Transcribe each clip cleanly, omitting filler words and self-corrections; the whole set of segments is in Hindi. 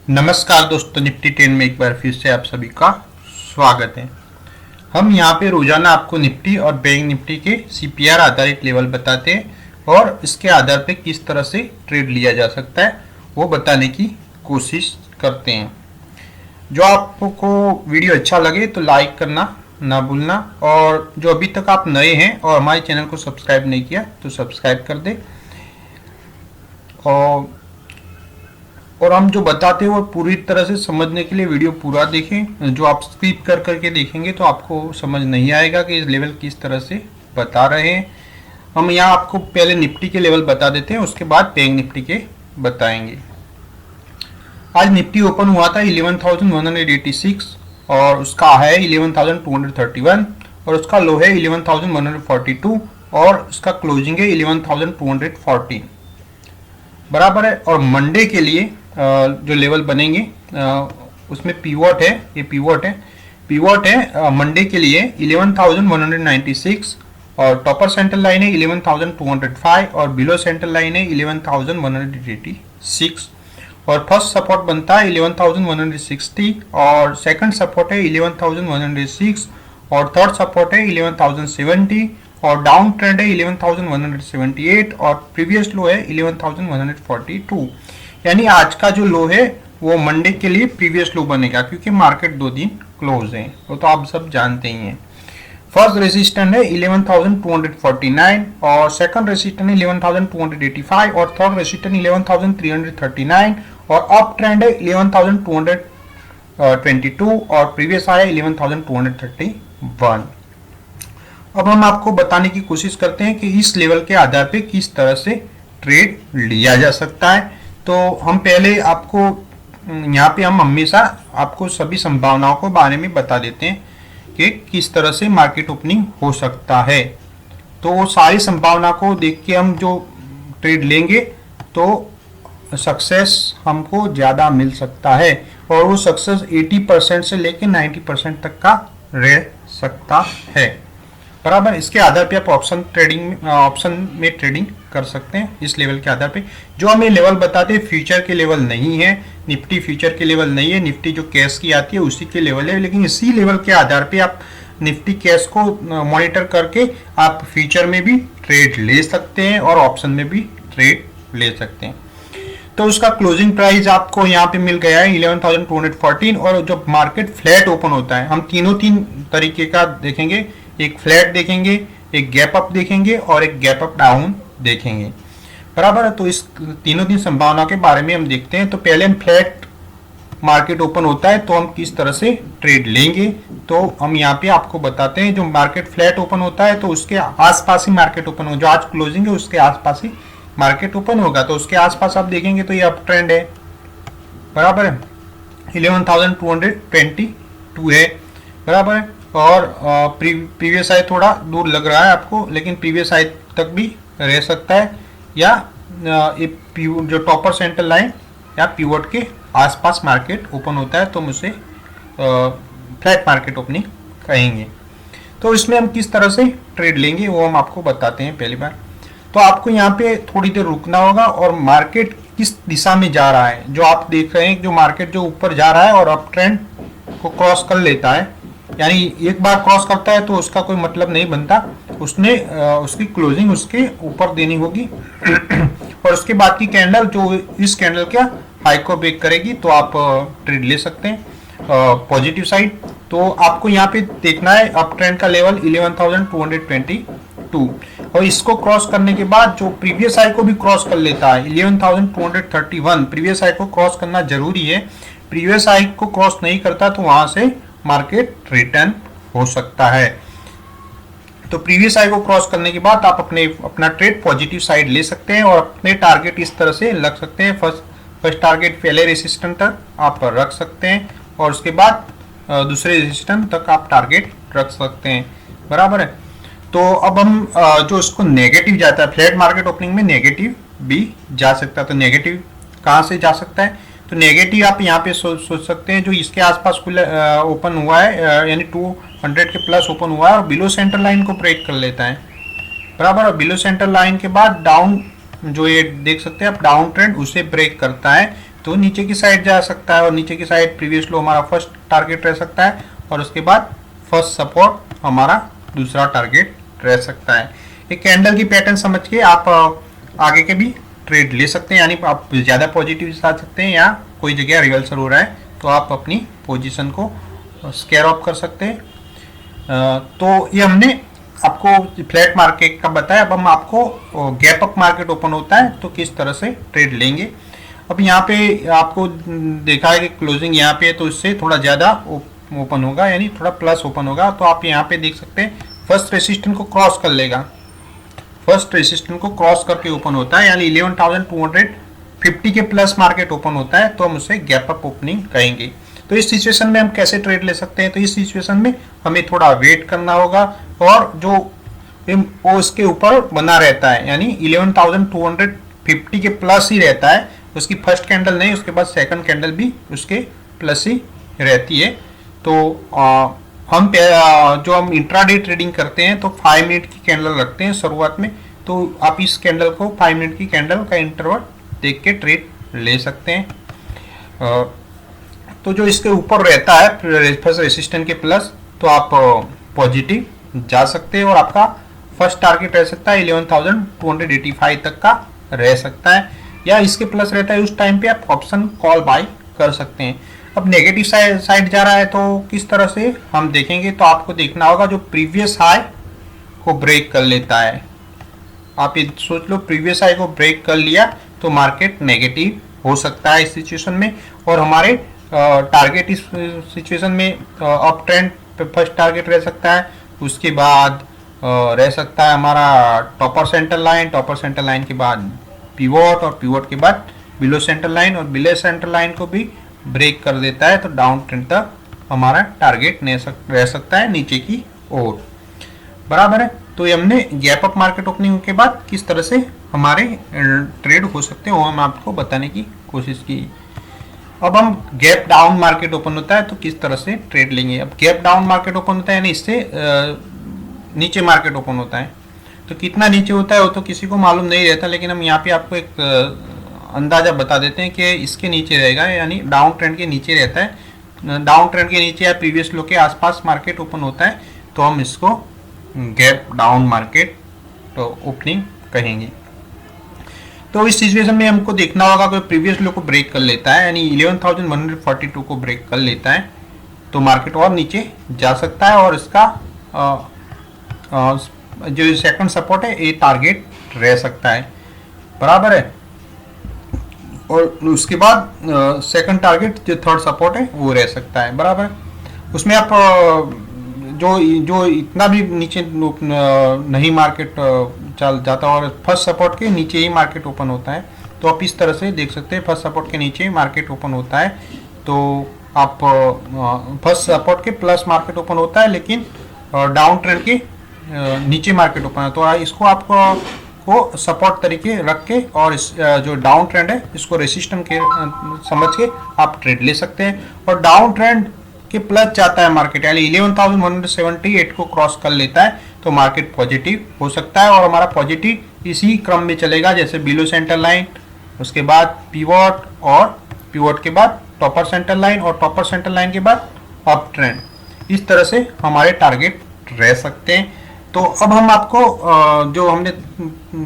नमस्कार दोस्तों, निफ्टी 10 में एक बार फिर से आप सभी का स्वागत है। हम यहाँ पे रोजाना आपको निफ्टी और बैंक निफ्टी के सीपीआर आधारित लेवल बताते हैं और इसके आधार पे किस तरह से ट्रेड लिया जा सकता है वो बताने की कोशिश करते हैं। जो आपको वीडियो अच्छा लगे तो लाइक करना ना भूलना, और जो अभी तक आप नए हैं और हमारे चैनल को सब्सक्राइब नहीं किया तो सब्सक्राइब कर दे। और हम जो बताते हैं वो पूरी तरह से समझने के लिए वीडियो पूरा देखें। जो आप स्किप कर करके देखेंगे तो आपको समझ नहीं आएगा कि इस लेवल किस तरह से बता रहे हैं। हम यहाँ आपको पहले निफ्टी के लेवल बता देते हैं, उसके बाद बैंक निफ्टी के बताएंगे। आज निफ्टी ओपन हुआ था 11,186 और उसका है 11,231 और उसका लो है 11,142 और उसका क्लोजिंग है 11,214 बराबर है। और मंडे के लिए जो लेवल बनेंगे उसमें पीवॉट है, ये पीवॉट है मंडे के लिए 11,196 और टॉपर सेंटर लाइन है 11,205 और बिलो सेंटर लाइन है 11,186 और फर्स्ट सपोर्ट बनता है 11,160 और सेकंड सपोर्ट है 11,106 और थर्ड सपोर्ट है 11,070 और डाउन ट्रेंड है 11,178 और प्रीवियस लो है 11,142। यानी आज का जो लो है वो मंडे के लिए प्रीवियस लो बनेगा, क्योंकि मार्केट 2 दिन क्लोज है, वो तो आप सब जानते ही हैं। फर्स्ट रेजिस्टेंस है 11,249 और सेकंड रेजिस्टेंस है 11,285 और थर्ड रेजिस्टेंस 11,339 और अप ट्रेंड है 11,222 और प्रीवियस आया 11,231। अब हम आपको बताने की कोशिश करते हैं कि इस लेवल के आधार पे किस तरह से ट्रेड लिया जा सकता है। तो हम पहले आपको यहाँ पे हम हमेशा आपको सभी संभावनाओं के बारे में बता देते हैं कि किस तरह से मार्केट ओपनिंग हो सकता है। तो वो सारी संभावना को देख के हम जो ट्रेड लेंगे तो सक्सेस हमको ज़्यादा मिल सकता है और वो सक्सेस 80% से लेके 90% तक का रह सकता है बराबर। इसके आधार पे आप ऑप्शन में ट्रेडिंग कर सकते हैं इस लेवल के आधार पे। जो हमें लेवल बताते हैं फ्यूचर के लेवल नहीं है, निफ्टी फ्यूचर के लेवल नहीं है, निफ्टी जो कैश की आती है उसी के लेवल है। लेकिन इसी लेवल के आधार पे आप निफ्टी कैश को मॉनिटर करके आप फ्यूचर में भी ट्रेड ले सकते हैं और ऑप्शन में भी ट्रेड ले सकते हैं। तो उसका क्लोजिंग प्राइस आपको यहाँ पे मिल गया है 11,214 और जब मार्केट फ्लैट ओपन होता है हम तीन तरीके का देखेंगे, एक फ्लैट देखेंगे, एक गैप अप देखेंगे और एक गैप अप डाउन देखेंगे बराबर है। तो इस तीन संभावना के बारे में हम देखते हैं। तो पहले हम फ्लैट मार्केट ओपन होता है तो हम किस तरह से ट्रेड लेंगे, तो हम यहाँ पे आपको बताते हैं। जो मार्केट फ्लैट ओपन होता है तो उसके आसपास ही मार्केट ओपन हो, जो आज क्लोजिंग है उसके आसपास ही मार्केट ओपन होगा। तो उसके आसपास आप देखेंगे तो ये अप ट्रेंड है बराबर है, 11,222 है बराबर है। और प्रीवियस आई थोड़ा दूर लग रहा है आपको, लेकिन प्रीवियस आई तक भी रह सकता है या जो टॉपर सेंटर लाइन या पीवोट के आसपास मार्केट ओपन होता है तो हम उसे फ्लैट मार्केट ओपनिंग कहेंगे। तो इसमें हम किस तरह से ट्रेड लेंगे वो हम आपको बताते हैं पहली बार। तो आपको यहाँ पे थोड़ी देर रुकना होगा और मार्केट किस दिशा में जा रहा है, जो आप देख रहे हैं जो मार्केट जो ऊपर जा रहा है और अप ट्रेंड को क्रॉस कर लेता है, यानी एक बार क्रॉस करता है तो उसका कोई मतलब नहीं बनता, उसने उसकी क्लोजिंग उसके ऊपर देनी होगी और उसके बाद की कैंडल जो इस कैंडल का हाई को ब्रेक करेगी तो आप ट्रेड ले सकते हैं पॉजिटिव साइड। तो आपको यहाँ पे देखना है अप ट्रेंड का लेवल 11,222 और इसको क्रॉस करने के बाद जो प्रीवियस हाई को भी क्रॉस कर लेता है 11,231, प्रीवियस हाई को क्रॉस करना जरूरी है। प्रीवियस हाई को क्रॉस नहीं करता तो वहां से मार्केट रिटर्न हो सकता है। तो प्रीवियस हाई को क्रॉस करने के बाद आप अपना ट्रेड पॉजिटिव साइड ले सकते हैं और अपने टारगेट इस तरह से लग सकते हैं। फर्स्ट टारगेट पहले रेजिस्टेंस तक आप रख सकते हैं और उसके बाद दूसरे रेजिस्टेंस तक आप टारगेट रख सकते हैं बराबर है। तो अब हम जो इसको नेगेटिव जाता है, फ्लैट मार्केट ओपनिंग में नेगेटिव भी जा सकता है। तो नेगेटिव कहाँ से जा सकता है, तो नेगेटिव आप यहाँ पे सोच सकते हैं जो इसके आसपास ओपन हुआ है, यानी 200 के प्लस ओपन हुआ है और बिलो सेंटर लाइन को ब्रेक कर लेता है बराबर। और बिलो सेंटर लाइन के बाद डाउन जो ये देख सकते हैं आप डाउन ट्रेंड उसे ब्रेक करता है तो नीचे की साइड जा सकता है और नीचे की साइड प्रीवियस लो हमारा फर्स्ट टारगेट रह सकता है और उसके बाद फर्स्ट सपोर्ट हमारा दूसरा टारगेट रह सकता है। एक कैंडल की पैटर्न समझ के आप आगे के भी ट्रेड ले सकते हैं, यानी आप ज़्यादा पॉजिटिव आ सकते हैं या कोई जगह रिवर्सल हो रहा है तो आप अपनी पोजीशन को स्क्वायर ऑफ कर सकते हैं। तो ये हमने आपको फ्लैट मार्केट का बताया। अब हम आपको गैप अप मार्केट ओपन होता है तो किस तरह से ट्रेड लेंगे। अब यहाँ पे आपको देखा है कि क्लोजिंग यहाँ पे है तो इससे थोड़ा ज़्यादा ओपन होगा, यानी थोड़ा प्लस ओपन होगा। तो आप यहाँ पे देख सकते हैं फर्स्ट रेसिस्टेंस को क्रॉस कर लेगा, फर्स्ट रेसिस्टेंस को क्रॉस करके ओपन होता है, यानी 11,250 के प्लस मार्केट ओपन होता है तो हम उसे गैप अप ओपनिंग कहेंगे। तो इस सिचुएशन में हम कैसे ट्रेड ले सकते हैं, तो इस सिचुएशन में हमें थोड़ा वेट करना होगा और जो वो उसके ऊपर बना रहता है, यानी 11,250 के प्लस ही रहता है, उसकी फर्स्ट कैंडल नहीं, उसके बाद सेकंड कैंडल भी उसके प्लस ही रहती है। तो हम जो हम इंट्राडे ट्रेडिंग करते हैं तो 5 मिनट की कैंडल रखते हैं शुरुआत में, तो आप इस कैंडल को 5 मिनट की कैंडल का इंटरवल देख के ट्रेड ले सकते हैं। तो जो इसके ऊपर रहता है फर्स्ट रेसिस्टेंस के प्लस, तो आप पॉजिटिव जा सकते हैं और आपका फर्स्ट टारगेट रह सकता है 11,285 तक का रह सकता है, या इसके प्लस रहता है उस टाइम पे आप ऑप्शन कॉल बाय कर सकते हैं। अब नेगेटिव साइड जा रहा है तो किस तरह से हम देखेंगे, तो आपको देखना होगा जो प्रीवियस हाई को ब्रेक कर लेता है। आप ये सोच लो प्रीवियस हाई को ब्रेक कर लिया तो मार्केट नेगेटिव हो सकता है इस सिचुएशन में, और हमारे टारगेट इस सिचुएशन में अप ट्रेंड पे फर्स्ट टारगेट रह सकता है। उसके बाद रह सकता है हमारा topper centre line, topper centre line के बाद पिवोट, और पिवोट के बाद बिलो सेंटर लाइन, और बिलो सेंटर लाइन को भी ब्रेक कर देता है तो डाउन ट्रेंड तक हमारा टारगेट रह सकता है नीचे की ओर। बराबर है। तो ये हमने गैप अप मार्केट ओपनिंग के बाद किस तरह से हमारे ट्रेड हो सकते हैं वो हम आपको बताने की कोशिश की। अब हम गैप डाउन मार्केट ओपन होता है तो किस तरह से ट्रेड लेंगे। अब गैप डाउन मार्केट ओपन होता है यानी इससे नीचे मार्केट ओपन होता है, तो कितना नीचे होता है वो तो किसी को मालूम नहीं रहता, लेकिन हम यहाँ पे आपको एक अंदाजा बता देते हैं कि इसके नीचे रहेगा, यानी डाउन ट्रेंड के नीचे रहता है। डाउन ट्रेंड के नीचे या प्रीवियस लो के आसपास मार्केट ओपन होता है तो हम इसको गैप डाउन मार्केट तो ओपनिंग कहेंगे। तो इस सिचुएशन में हमको देखना होगा कि प्रीवियस लो को ब्रेक कर लेता है, यानी 11,142 को ब्रेक कर लेता है तो मार्केट और नीचे जा सकता है, और इसका जो सेकंड सपोर्ट है ये टारगेट रह सकता है। बराबर है। और उसके बाद सेकंड टारगेट जो थर्ड सपोर्ट है वो रह सकता है। बराबर। उसमें आप जो इतना भी नीचे नहीं मार्केट चल जाता और फर्स्ट सपोर्ट के नीचे ही मार्केट ओपन होता है तो आप इस तरह से देख सकते हैं फर्स्ट सपोर्ट के नीचे मार्केट ओपन होता है तो आप फर्स्ट सपोर्ट के प्लस मार्केट ओपन होता है, लेकिन डाउन ट्रेंड के नीचे मार्केट ओपन है। तो इसको आपको को सपोर्ट तरीके रख के और इस जो डाउन ट्रेंड है इसको रेसिस्टेंस के समझ के आप ट्रेड ले सकते हैं। और डाउन ट्रेंड के प्लस जाता है मार्केट, यानी 11,178 को क्रॉस कर लेता है तो मार्केट पॉजिटिव हो सकता है, और हमारा पॉजिटिव इसी क्रम में चलेगा, जैसे बिलो सेंटर लाइन, उसके बाद पिवोट, और पिवोट के बाद टॉपर सेंटर लाइन, और टॉपर सेंटर लाइन के बाद अप ट्रेंड। इस तरह से हमारे टारगेट रह सकते हैं। तो अब हम आपको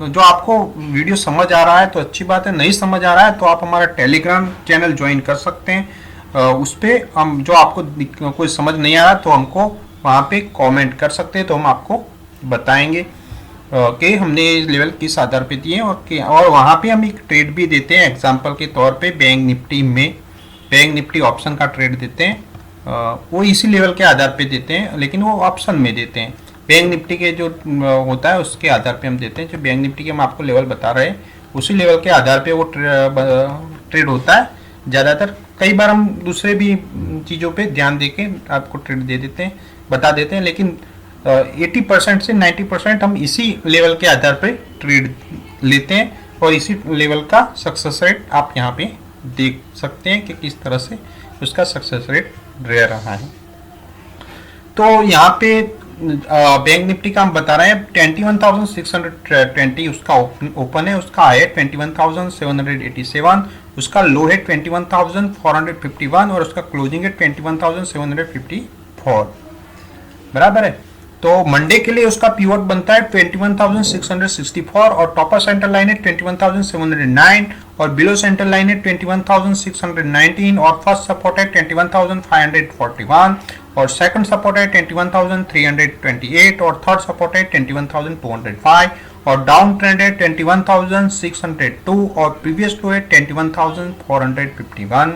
जो आपको वीडियो समझ आ रहा है तो अच्छी बात है, नहीं समझ आ रहा है तो आप हमारा टेलीग्राम चैनल ज्वाइन कर सकते हैं। उस पर हम जो आपको कोई समझ नहीं आ रहा तो हमको वहाँ पे कमेंट कर सकते हैं, तो हम आपको बताएंगे कि हमने लेवल किस आधार पे दिए, और वहाँ पे हम एक ट्रेड भी देते हैं। एग्जांपल के तौर पे बैंक निफ्टी ऑप्शन का ट्रेड देते हैं, वो इसी लेवल के आधार पे देते हैं, लेकिन वो ऑप्शन में देते हैं। बैंक निफ्टी के जो होता है उसके आधार पे हम देते हैं, जो बैंक निफ्टी के हम आपको लेवल बता रहे हैं उसी लेवल के आधार पे वो ट्रेड होता है ज़्यादातर। कई बार हम दूसरे भी चीज़ों पे ध्यान दे के आपको ट्रेड दे देते हैं, बता देते हैं, लेकिन 80% से 90% हम इसी लेवल के आधार पे ट्रेड लेते हैं, और इसी लेवल का सक्सेस रेट आप यहाँ पे देख सकते हैं कि किस तरह से उसका सक्सेस रेट रह रहा है। तो यहाँ पे बैंक निफ्टी का हम बता रहे हैं 21,620 उसका ओपन है, उसका हाई है 21,787, उसका लो है 21,451 और उसका क्लोजिंग है 21,754। बराबर है। तो मंडे के लिए उसका पीवोट बनता है 21,664 और टॉपर सेंटर लाइन है 21,709 और बिलो सेंटर लाइन है 21,619 और फर्स्ट सपोर्ट है 21,541 और सेकंड सपोर्ट है 21,328 और थर्ड सपोर्ट है 21,205 और डाउन ट्रेंड है 21,602 और प्रीवियस लो है 21,451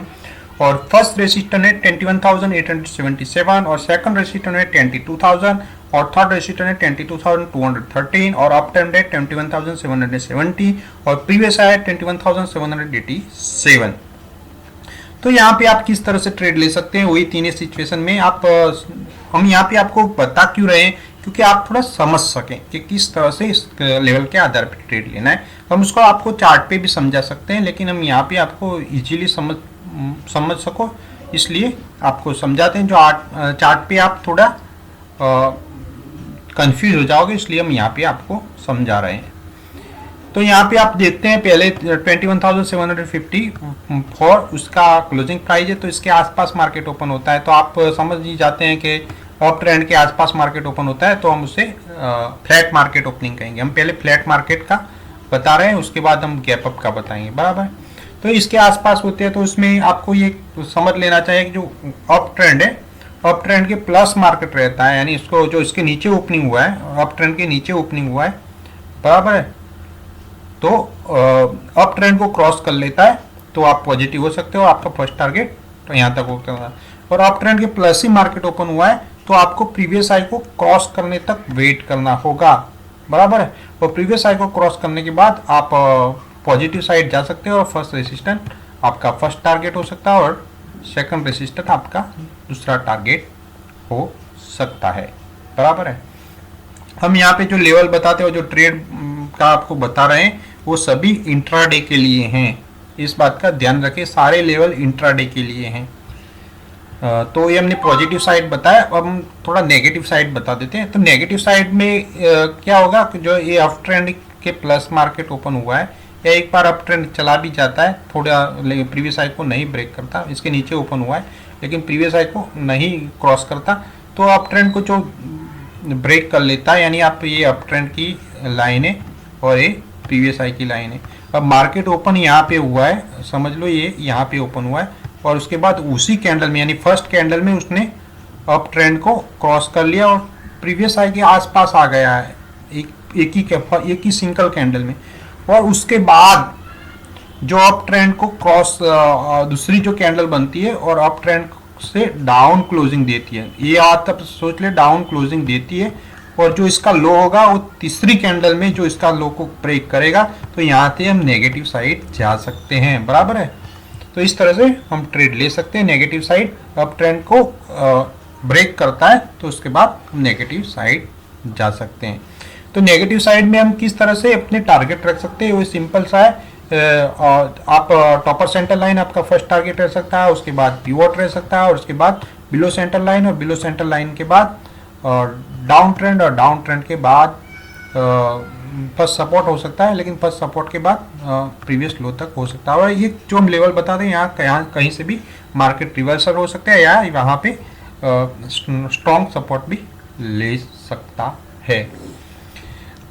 और फर्स्ट रेसिस्टेंस है 21,877 और सेकंड रेसिस्टेंस है 22,000 और थर्ड रेसिस्टेंस है 22,213 और अप ट्रेंड है 21,770 और प्रीवियस है 21,787। तो यहाँ पे आप किस तरह से ट्रेड ले सकते हैं, वही तीन सिचुएशन में आप हम यहाँ पे आपको बता क्यों रहे हैं, क्योंकि आप थोड़ा समझ सकें कि किस तरह से इस लेवल के आधार पर ट्रेड लेना है। हम उसको आपको चार्ट पे भी समझा सकते हैं, लेकिन हम यहाँ पे आपको इजीली समझ सको इसलिए आपको समझाते हैं। जो चार्ट पे आप थोड़ा कंफ्यूज हो जाओगे, इसलिए हम यहाँ पे आपको समझा रहे हैं। तो यहाँ पे आप देखते हैं पहले 21,754 उसका क्लोजिंग प्राइस है, तो इसके आसपास मार्केट ओपन होता है। तो आप समझ ही जाते हैं कि अप ट्रेंड के आसपास मार्केट ओपन होता है, तो हम उसे फ्लैट मार्केट ओपनिंग कहेंगे। हम पहले फ्लैट मार्केट का बता रहे हैं, उसके बाद हम गैप अप का बताएंगे। बराबर। तो इसके आसपास होते हैं, तो उसमें आपको ये समझ लेना चाहिए कि जो अप ट्रेंड है, अप ट्रेंड के प्लस मार्केट रहता है, यानी इसको जो इसके नीचे ओपनिंग हुआ है, अप ट्रेंड के नीचे ओपनिंग हुआ है, बराबर है, तो अप ट्रेंड को क्रॉस कर लेता है तो आप पॉजिटिव हो सकते हो। आपका फर्स्ट टारगेट तो यहाँ तक होता है। और अप ट्रेंड के प्लस ही मार्केट ओपन हुआ है तो आपको प्रीवियस हाई को क्रॉस करने तक वेट करना होगा। बराबर है। और प्रीवियस हाई को क्रॉस करने के बाद आप पॉजिटिव साइड जा सकते हो और फर्स्ट रेसिस्टेंट आपका फर्स्ट टारगेट हो सकता है और सेकंड रेसिस्टेंट आपका दूसरा टारगेट हो सकता है। बराबर है। हम यहाँ पे जो लेवल बताते हो, जो ट्रेड का आपको बता रहे हैं, वो सभी इंट्राडे के लिए हैं। इस बात का ध्यान रखें, सारे लेवल इंट्राडे के लिए हैं। तो ये हमने पॉजिटिव साइड बताया, अब हम थोड़ा नेगेटिव साइड बता देते हैं। तो नेगेटिव साइड में क्या होगा कि जो ये अप ट्रेंड के प्लस मार्केट ओपन हुआ है, या एक बार अप ट्रेंड चला भी जाता है, थोड़ा प्रीवियस हाई को नहीं ब्रेक करता, इसके नीचे ओपन हुआ है लेकिन प्रीवियस हाई को नहीं क्रॉस करता, तो अप ट्रेंड को जो ब्रेक कर लेता है, यानी आप ये अप ट्रेंड की लाइन है और ये प्रीवियस हाई की लाइन है। अब मार्केट ओपन यहाँ पे हुआ है, समझ लो ये यहाँ पे ओपन हुआ है और उसके बाद उसी कैंडल में, यानी फर्स्ट कैंडल में उसने अप ट्रेंड को क्रॉस कर लिया और प्रीवियस हाई के आसपास आ गया है एक ही सिंगल कैंडल में। और उसके बाद जो अप ट्रेंड को क्रॉस दूसरी जो कैंडल बनती है और अप ट्रेंड से डाउन क्लोजिंग देती है, ये आप तब सोच ले, डाउन क्लोजिंग देती है और जो इसका लो होगा वो तीसरी कैंडल में जो इसका लो को ब्रेक करेगा, तो यहाँ से हम नेगेटिव साइड जा सकते हैं। बराबर है। तो इस तरह से हम ट्रेड ले सकते हैं। नेगेटिव साइड अप ट्रेंड को ब्रेक करता है तो उसके बाद हम नेगेटिव साइड जा सकते हैं। तो नेगेटिव साइड में हम किस तरह से अपने टारगेट रख सकते हैं, वो सिंपल सा है। आप टॉपर सेंटर लाइन आपका फर्स्ट टारगेट रह सकता है, उसके बाद पिवोट रह सकता है और उसके बाद बिलो सेंटर लाइन, और बिलो सेंटर लाइन के बाद डाउन ट्रेंड, और डाउन ट्रेंड के बाद फर्स्ट सपोर्ट हो सकता है, लेकिन फर्स्ट सपोर्ट के बाद प्रीवियस लो तक हो सकता है। और ये जो हम लेवल बताते हैं, यहाँ कहीं से भी मार्केट रिवर्सल हो सकता है या वहाँ पे स्ट्रॉन्ग सपोर्ट भी ले सकता है।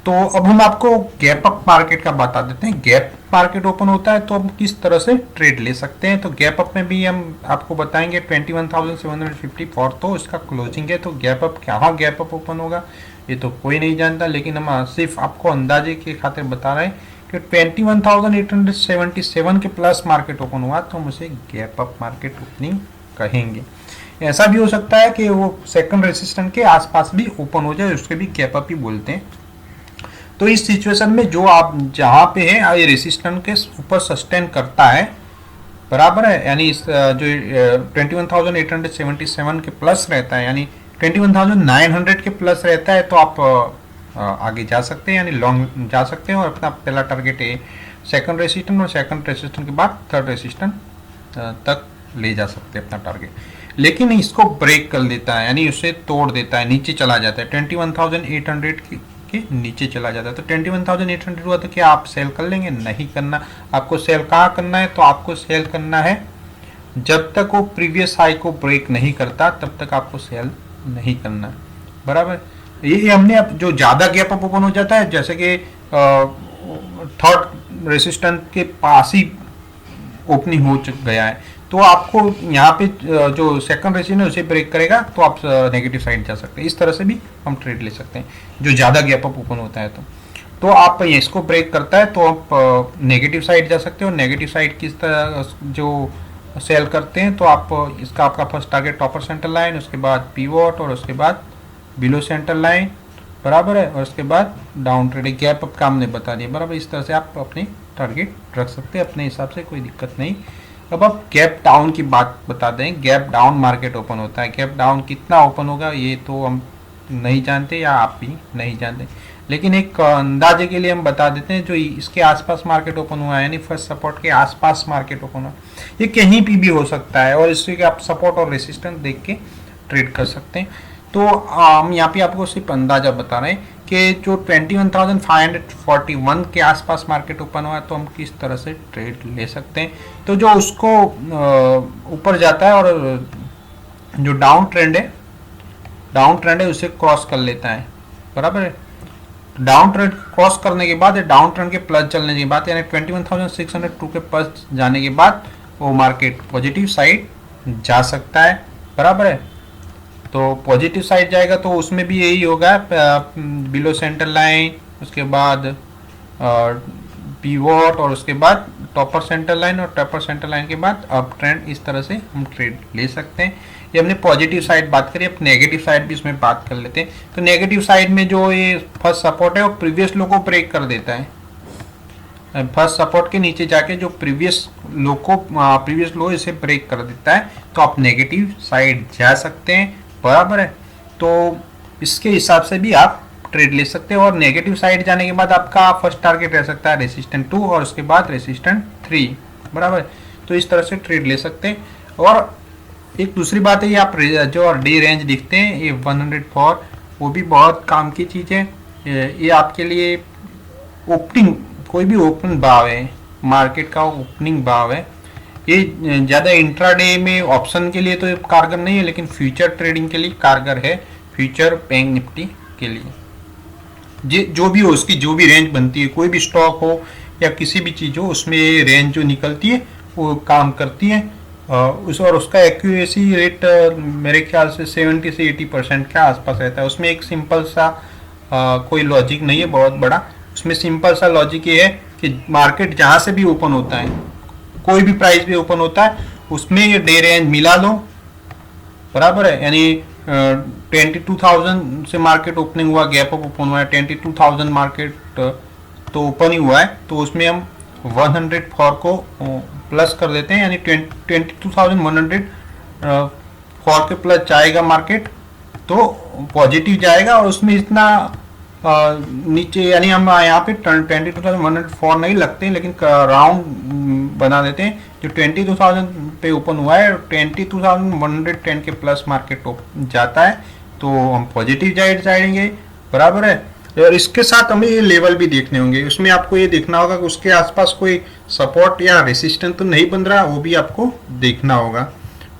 तो अब हम आपको गैप अप मार्केट का बता देते हैं। गैप मार्केट ओपन होता है तो हम किस तरह से ट्रेड ले सकते हैं। तो गैप अप में भी हम आपको बताएंगे 21,754 तो इसका क्लोजिंग है। तो गैप अप कहाँ गैप अप ओपन होगा ये तो कोई नहीं जानता, लेकिन हम सिर्फ आपको अंदाजे के खातिर बता रहे हैं कि 21,877 के प्लस मार्केट ओपन हुआ तो हम उसे गैप अप मार्केट ओपनिंग कहेंगे। ऐसा भी हो सकता है कि वो सेकंड रेजिस्टेंस के आसपास भी ओपन हो जाए, उसके भी गैप अप ही बोलते हैं। तो इस सिचुएशन में जो आप जहाँ पे है ये रेसिस्टेंस के ऊपर सस्टेन करता है, बराबर है, यानी इस जो 21,877 के प्लस रहता है, यानी 21,900 के प्लस रहता है, तो आप आगे जा सकते हैं, यानी लॉन्ग जा सकते हैं और अपना पहला टारगेट है सेकंड रेसिस्टेंस और सेकंड रेसिस्टेंस के बाद थर्ड रेसिस्टेंस तक ले जा सकते हैं अपना टारगेट। लेकिन इसको ब्रेक कर देता है, यानी उसे तोड़ देता है, नीचे चला जाता है 21,800 के नीचे चला जाता है। तो 21,800 हुआ तो क्या आप सेल कर लेंगे? नहीं करना। आपको सेल कहाँ करना है? तो आपको सेल करना है जब तक वो प्रीवियस हाई को ब्रेक नहीं करता, तब तक आपको सेल नहीं करना है, बराबर। ये हमने अब जो ज़्यादा गैप अप ओपन हो जाता है, जैसे कि थर्ड रेसिस्टेंस के पास ही ओपनिंग हो गया है, तो आपको यहाँ पे जो सेकंड रेसिस्टेंस है उसे ब्रेक करेगा तो आप नेगेटिव साइड जा सकते हैं। इस तरह से भी हम ट्रेड ले सकते हैं जो ज़्यादा गैप अप ओपन होता है। तो आप इसको ब्रेक करता है तो आप नेगेटिव साइड जा सकते हो। नेगेटिव साइड किस तरह जो सेल करते हैं, तो आप इसका आपका first target topper centre line, उसके बाद पीवोट और उसके बाद बिलो सेंटर लाइन, बराबर है, और उसके बाद डाउन ट्रेड। गैप अप काम ने बता दिया, बराबर। इस तरह से आप अपने टारगेट रख सकते हैं अपने हिसाब से, कोई दिक्कत नहीं। अब आप गैप डाउन की बात बता दें। गैप डाउन मार्केट ओपन होता है, गैप डाउन कितना ओपन होगा ये तो हम नहीं जानते या आप भी नहीं जानते, लेकिन एक अंदाजे के लिए हम बता देते हैं जो इसके आसपास मार्केट ओपन हुआ है, यानी फर्स्ट सपोर्ट के आसपास मार्केट ओपन हुआ, ये कहीं भी हो सकता है, और इससे आप सपोर्ट और रेसिस्टेंस देख के ट्रेड कर सकते हैं। तो हम यहाँ पे आपको सिर्फ अंदाजा बता रहे हैं कि जो 21,541 के आसपास मार्केट ओपन हुआ है, तो हम किस तरह से ट्रेड ले सकते हैं। तो जो उसको ऊपर जाता है और जो डाउन ट्रेंड है उसे क्रॉस कर लेता है, बराबर है। डाउन ट्रेंड क्रॉस करने के बाद, डाउन ट्रेंड के प्लस चलने के बाद, यानी 21,602 के प्लस जाने के बाद वो मार्केट पॉजिटिव साइड जा सकता है, बराबर है। तो पॉजिटिव साइड जाएगा तो उसमें भी यही होगा, बिलो सेंटर लाइन, उसके बाद पीवोट और उसके बाद टॉपर सेंटर लाइन, और टॉपर सेंटर लाइन के बाद अप ट्रेंड। इस तरह से हम ट्रेड ले सकते हैं। ये हमने पॉजिटिव साइड बात करी, अब नेगेटिव साइड भी इसमें बात कर लेते हैं। तो नेगेटिव साइड में जो ये फर्स्ट सपोर्ट है वो प्रीवियस लो को ब्रेक कर देता है। फर्स्ट सपोर्ट के नीचे जाके जो प्रीवियस लो इसे ब्रेक कर देता है, तो आप नेगेटिव साइड जा सकते हैं, बराबर है। तो इसके हिसाब से भी आप ट्रेड ले सकते हैं। और नेगेटिव साइड जाने के बाद आपका फर्स्ट टारगेट रह सकता है रेसिस्टेंट 2 और उसके बाद रेसिस्टेंट 3, बराबर। तो इस तरह से ट्रेड ले सकते हैं। और एक दूसरी बात है, ये आप जो डे रेंज दिखते हैं ये 104, वो भी बहुत काम की चीज़ है। ये आपके लिए ओपनिंग, कोई भी ओपन भाव है, मार्केट का ओपनिंग भाव है, ये ज़्यादा इंट्राडे में ऑप्शन के लिए तो कारगर नहीं है, लेकिन फ्यूचर ट्रेडिंग के लिए कारगर है। फ्यूचर बैंक निफ्टी के लिए जो भी हो, उसकी जो भी रेंज बनती है, कोई भी स्टॉक हो या किसी भी चीज़ हो, उसमें ये रेंज जो निकलती है वो काम करती है। और उसका एक्यूरेसी रेट मेरे ख्याल से 70 से 80% के आसपास रहता है। उसमें एक सिंपल सा कोई लॉजिक नहीं है बहुत बड़ा, उसमें सिंपल सा लॉजिक ये है कि मार्केट जहाँ से भी ओपन होता है, कोई भी प्राइस भी ओपन होता है, उसमें ये डे रेंज मिला लो, बराबर है। यानी 22,000 से मार्केट ओपनिंग हुआ, गैप अप ओपन हुआ है, 22,000 मार्केट तो ओपन ही हुआ है, तो उसमें हम 104 को प्लस कर देते हैं, यानी 22,104 के प्लस जाएगा मार्केट, तो पॉजिटिव जाएगा। और उसमें इतना नीचे, यानी हम यहाँ पे 22,104 नहीं लगते, लेकिन राउंड बना देते हैं। जो 22,000 पे ओपन हुआ है, 22,110 के प्लस मार्केट जाता है, तो हम पॉजिटिव जाएंगे, बराबर है। और इसके साथ हमें ये लेवल भी देखने होंगे, उसमें आपको ये देखना होगा कि उसके आसपास कोई सपोर्ट या रेसिस्टेंस तो नहीं बन रहा, वो भी आपको देखना होगा,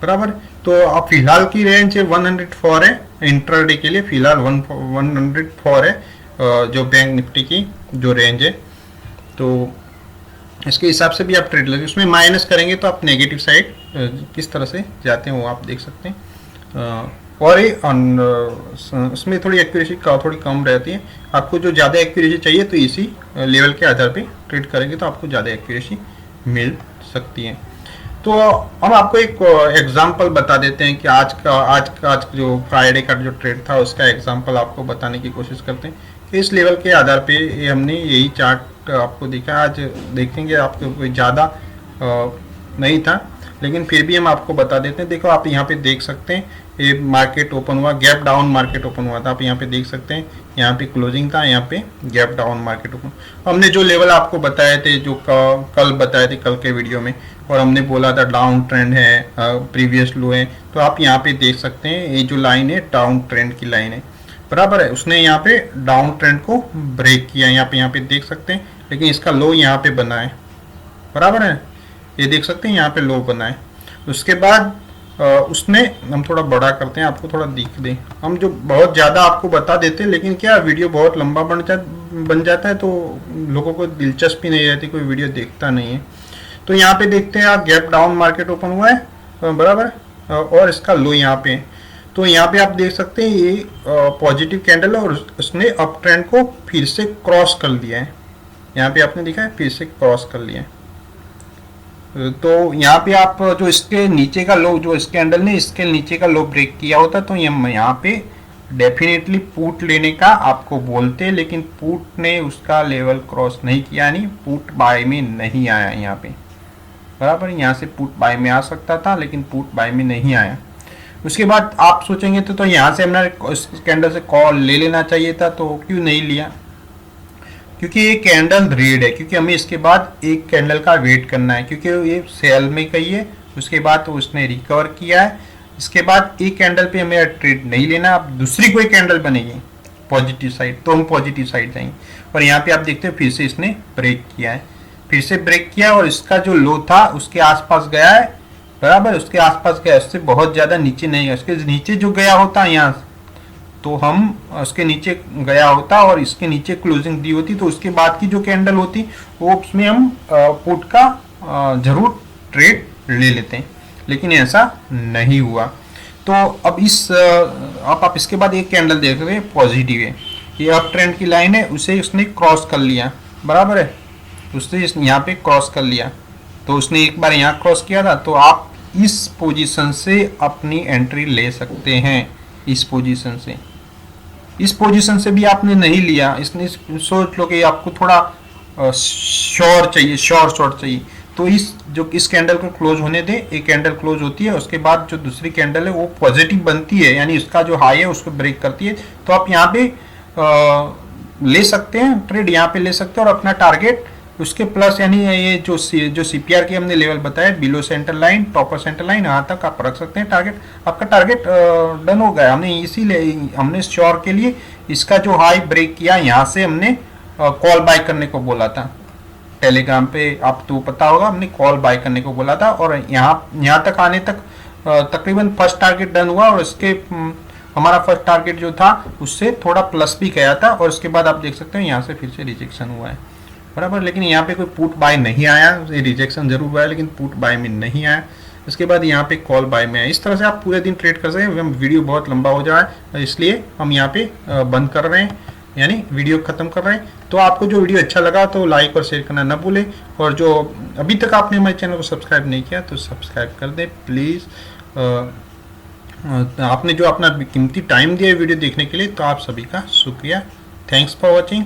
बराबर। तो अब फिलहाल की रेंज 104 है इंट्राडे के लिए, फिलहाल 104 है जो बैंक निफ्टी की जो रेंज है। तो इसके हिसाब से भी आप ट्रेड लगे, उसमें माइनस करेंगे तो आप नेगेटिव साइड किस तरह से जाते हैं वो आप देख सकते हैं। और ये उसमें थोड़ी एक्यूरेसी थोड़ी कम रहती है। आपको जो ज़्यादा एक्यूरेसी चाहिए तो इसी लेवल के आधार पे ट्रेड करेंगे तो आपको ज़्यादा एक्यूरेसी मिल सकती है। तो हम आपको एक एग्जांपल बता देते हैं कि आज जो फ्राइडे का जो ट्रेड था उसका एग्जांपल आपको बताने की कोशिश करते हैं कि इस लेवल के आधार पे हमने यही चार्ट आपको दिखा। आज देखेंगे आपको कोई ज़्यादा नहीं था, लेकिन फिर भी हम आपको बता देते हैं। देखो आप यहाँ पे देख सकते हैं ये मार्केट ओपन हुआ, गैप डाउन मार्केट ओपन हुआ था, आप यहाँ पे देख सकते हैं। यहाँ पे क्लोजिंग था, यहाँ पे गैप डाउन मार्केट ओपन। हमने जो लेवल आपको बताए थे, जो कल बताए थे कल के वीडियो में, और हमने बोला था डाउन ट्रेंड है, प्रीवियस लो है, तो आप यहाँ पे देख सकते हैं ये जो लाइन है डाउन ट्रेंड की लाइन है, बराबर है। उसने यहाँ पे डाउन ट्रेंड को ब्रेक किया, यहाँ पे देख सकते हैं, लेकिन इसका लो यहाँ पे बना है, बराबर है। ये देख सकते हैं यहाँ पे लो बना है। उसके बाद उसने, हम थोड़ा बड़ा करते हैं आपको थोड़ा दिख दे, हम जो बहुत ज़्यादा आपको बता देते हैं, लेकिन क्या वीडियो बहुत लंबा बन जाता है, तो लोगों को दिलचस्पी नहीं रहती, कोई वीडियो देखता नहीं है। तो यहाँ पे देखते हैं आप, गैप डाउन मार्केट ओपन हुआ है, बराबर, और इसका लो यहाँ पे। तो यहाँ पे आप देख सकते हैं ये पॉजिटिव कैंडल है, और उसने अप ट्रेंड को फिर से क्रॉस कर लिया है। यहाँ पे आपने देखा है फिर से क्रॉस कर लिया है। तो यहाँ पे आप जो इसके नीचे का लो, जो इस कैंडल ने इसके नीचे का लो ब्रेक किया होता, तो यहाँ पे डेफिनेटली पुट लेने का आपको बोलते, लेकिन पुट ने उसका लेवल क्रॉस नहीं किया, यानी पुट बाय में नहीं आया यहाँ पे, बराबर। यहाँ से पुट बाय में आ सकता था, लेकिन पुट बाय में नहीं आया। उसके बाद आप सोचेंगे तो यहाँ से हमने इस कैंडल से कॉल ले लेना चाहिए था, तो क्यों नहीं लिया? क्योंकि ये कैंडल रेड है, क्योंकि हमें इसके बाद एक कैंडल का वेट करना है, क्योंकि ये सेल में गई है, उसके बाद तो उसने रिकवर किया है। इसके बाद एक कैंडल पे हमें ट्रेड नहीं लेना, अब दूसरी कोई कैंडल बनेगी पॉजिटिव साइड, तो हम पॉजिटिव साइड जाएंगे। और यहाँ पे आप देखते हो फिर से इसने ब्रेक किया है, फिर से ब्रेक किया, और इसका जो लो था उसके आसपास गया है, बराबर, उसके आसपास गया, उससे बहुत ज़्यादा नीचे नहीं गया। उसके नीचे जो गया होता है यहाँ, तो हम उसके नीचे गया होता और इसके नीचे क्लोजिंग दी होती, तो उसके बाद की जो कैंडल होती वो उसमें हम पुट का जरूर ट्रेड ले लेते हैं, लेकिन ऐसा नहीं हुआ। तो अब आप इसके बाद एक कैंडल देख रहे हैं पॉजिटिव है, ये अप ट्रेंड की लाइन है, उसे उसने क्रॉस कर लिया, बराबर है, उसने यहाँ पे क्रॉस कर लिया। तो उसने एक बार यहाँ क्रॉस किया था, तो आप इस पोजीशन से अपनी एंट्री ले सकते हैं। इस पोजीशन से, इस पोजीशन से भी आपने नहीं लिया, इसने सोच लो कि आपको थोड़ा श्योर चाहिए, श्योर शॉर्ट चाहिए, तो इस कैंडल को क्लोज होने दे। एक कैंडल क्लोज होती है, उसके बाद जो दूसरी कैंडल है वो पॉजिटिव बनती है, यानी इसका जो हाई है उसको ब्रेक करती है, तो आप यहाँ पे ले सकते हैं ट्रेड, यहाँ पे ले सकते हैं, और अपना टारगेट उसके प्लस, यानी ये जो सीपीआर की हमने लेवल बताया, below centre line, topper centre line, यहाँ तक आप रख सकते हैं टारगेट। आपका टारगेट डन हो गया। हमने इसीलिए हमने श्योर के लिए इसका जो हाई ब्रेक किया, यहाँ से हमने कॉल बाय करने को बोला था टेलीग्राम पे, आप तो पता होगा, हमने कॉल बाय करने को बोला था, और यहाँ तक आने तक तकरीबन फर्स्ट टारगेट डन हुआ, और इसके हमारा फर्स्ट टारगेट जो था उससे थोड़ा प्लस भी गया था, और उसके बाद आप देख सकते हैं यहाँ से फिर से रिजेक्शन हुआ है, बराबर। लेकिन यहाँ पे कोई पुट बाय नहीं आया, रिजेक्शन जरूर हुआ है, लेकिन पुट बाय में नहीं आया। इसके बाद यहाँ पे कॉल बाय में आया। इस तरह से आप पूरे दिन ट्रेड कर सकते हैं। वीडियो बहुत लंबा हो जाए, इसलिए हम यहाँ पे बंद कर रहे हैं, यानी वीडियो खत्म कर रहे हैं। तो आपको जो वीडियो अच्छा लगा तो लाइक और शेयर करना ना भूलें, और जो अभी तक आपने हमारे चैनल को सब्सक्राइब नहीं किया तो सब्सक्राइब कर दें प्लीज़। आपने जो अपना कीमती टाइम दिया वीडियो देखने के लिए, तो आप सभी का शुक्रिया। Thanks for watching.